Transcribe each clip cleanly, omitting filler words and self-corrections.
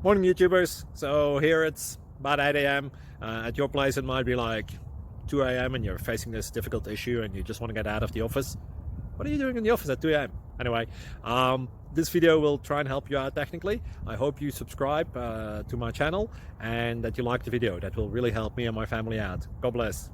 Morning YouTubers. So here it's about 8 a.m. At your place it might be like 2 a.m. and you're facing this difficult issue and you just want to get out of the office. What are you doing in the office at 2 a.m.? Anyway, this video will try and help you out technically. I hope you subscribe to my channel and that you like the video. That will really help me and my family out. God bless.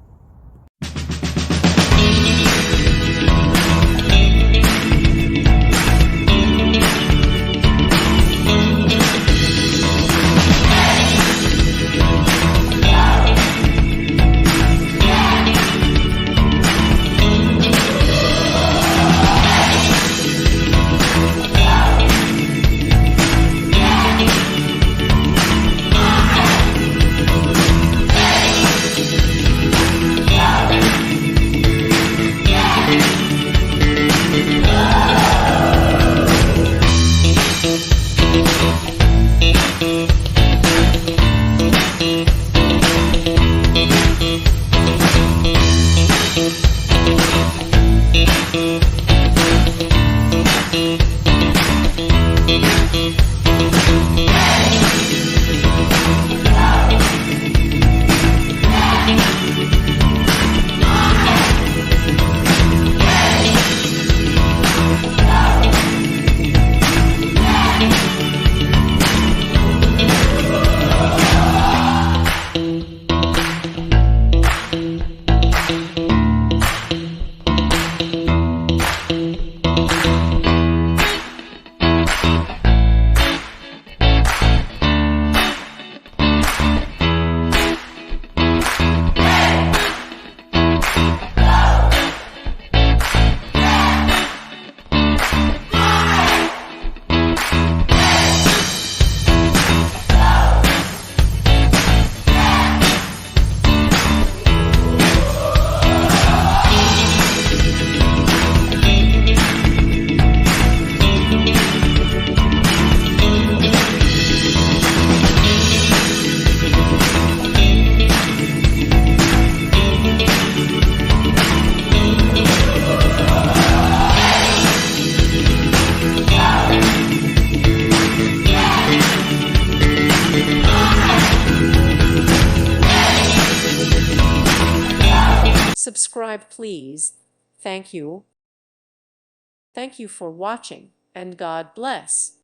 Subscribe, please. Thank you. Thank you for watching, and God bless.